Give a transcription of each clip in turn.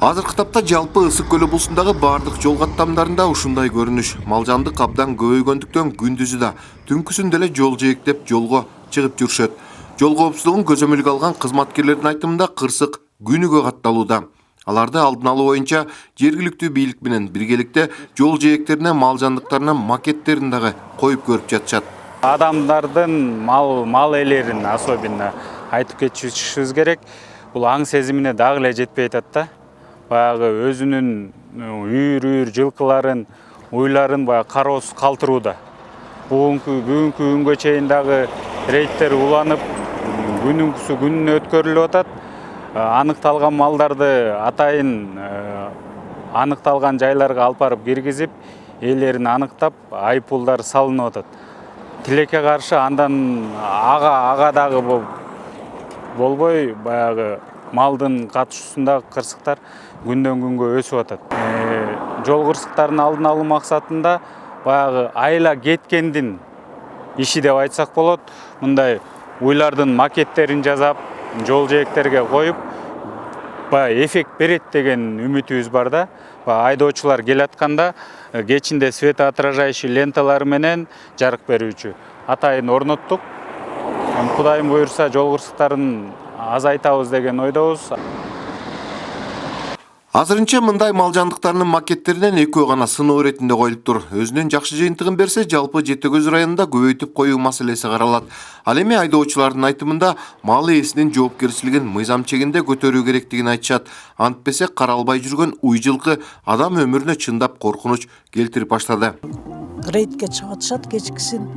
Азыркы тапта жалпы Ысык көл облусундагы бардык жол каттамдарында ушундай көрүнүш. Малжандык абдан көбөйгөндүктөн күндүзү да, түнкүсүн деле жол жээктеп жолго чыгып жүрүшөт. Жол коопсуздугун көзөмөлгө алган кызматкерлердин айтымында кырсык күнүгө катталууда. Аларды алдын алуу боюнча жергиликтүү бийлик менен биргеликте жол жээктерине малжандыктарынын макеттерин дагы коюп көрүп жатышат. Адамдардын мал ээлерин особенно айтып кетишибиз керек. Бул аң сезимине дагы эле жетпей атат да. Баягы өзүнүн үйүр жылкыларын, уйларын баягы кароосуз калтырууда. Бүгүнкү күнгө чейин дагы рейдтер уланып, күнүнгүсү күнүнө өткөрүлүп атат. Аныкталган малдарды атайын аныкталган жайларга алып барып киргизип, ээлерин аныктап, айыппулдар салынып атат. Тилекке каршы андан ага дагы болбой, баягы малдын катышуусундагы кырсыктар күндөн күнгө өсүп атат. Жол кырсыктарын алдын алуу максатында баягы айла кеткендин иши деп айтсак болот. Мындай уйлардын макеттерин жасап, жол жээктерге коюп, баягы эффект берет деген үмүтүбүз бар да. Айдоочулар келатканда кечинде светоотражающий ленталар менен жарык берүүчү атайын орноттук. Кудайым буйрса жол кырсыктарын азайтабыз деген ойдобуз. Азырынча мындай малжандыктарынын макеттеринен экөө гана сыноо иретинде коюлуптур. Өзүнүн жакшы жыйынтыгын берсе, жалпы Жети Көз районунда көбөйтүп коюу маселеси каралат. Ал эми айдоочулардын айтымында мал ээсинин жоопкерчилигин мыйзам чегинде көтөрүү керектигин айтышат. Антпесе каралбай жүргөн уй жылкы адам өмүрүнө чындап коркунуч келтирип баштады. Рейдке чыгып атышат кечкисин.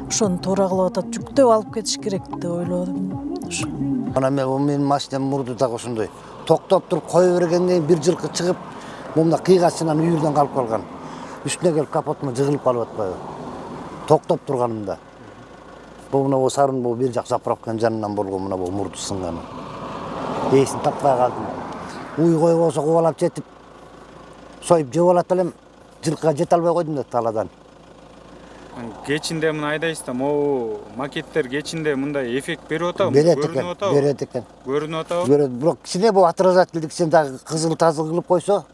Ошону туура кылып атат. Жүктөп алып кетиш керек деп ойлодум. Ана менин машинам мурду дагы ошондой. Токтоп туруп кое бергенден кийин бир жылкы чыгып, мында кыйгасынан үйүрдөн калып калган. Үстүнө келип капотума жыгылып калып атпайбы? Токтоп турганымда. Мына сарын бир жак заправканын жанынан болгон мына мурду сынганы. Эсин таппай калдым. Уй кой болсо кубалап жетип, союп жеп алат элем. Жылкыга жете албай койдум да таладан. Кечинде мына айдайсыз да, могу макеттер кечинде мындай эффект берип атабы? Берет экен. Көрүнүп атабы? Берет, бирок кичине бу отражательдик сен дагы кызыл тазыл кылып койсо,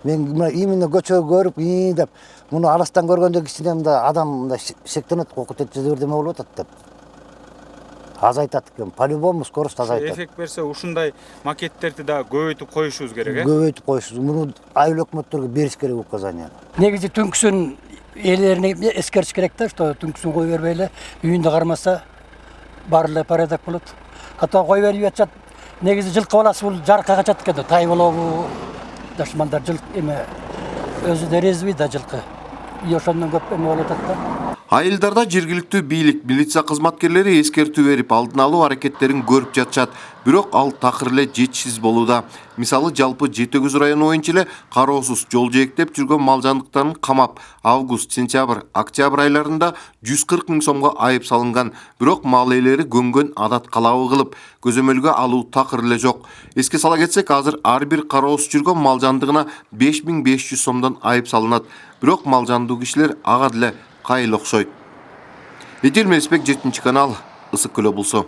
мен мына именно көчөгө көрүп, деп, муну алыстан көргөндө кичине мында адам мындай шектенет, коркут этче бирдеме болуп атат деп. Азайтат экен, по-любому скорость азайтат. Эффект берсе, ушундай макеттерди дагы көбөйтүп коюшубуз керек, Көбөйтүп коюшубуз. Муну айыл өкмөттөргө бериш керек указание. Негизи түнкүсүн ээлерине эскертиш керек да, что түнкүсүн кой бербей эле үйүндө кармаса баары эле порядок болот. Ата кой берип жатат. Негизи жылкы баласы бул жарыкка качат экен да, тай болобу, дашмандар жылкы эме өзү да резвый да жылкы. И ошондон көп эме болуп атат да. Айылдарда жергиликтүү бийлик, милиция кызматкерлери эскертүү берип, алдын алуу аракеттерин көрүп жатышат. Бирок ал такыр эле жетишсиз болууда. Мисалы, жалпы Жети Көз району боюнча эле кароосуз жол жээктеп жүргөн малжандыктарын камап, август, сентябрь, октябрь айларында 140 000 сомго айып салынган. Бирок мал ээлери көнгөн адат калабы кылып, көзөмөлгө алуу такыр эле жок. Эске сала кетсек, азыр ар бир кароосуз жүргөн малжандыгына 5500 сомдон айып салынат. Бирок малжандуу кишилер ага деле кайыл окшойт. Эдил Мелисбек, 7 канал, Ысык көл облусу.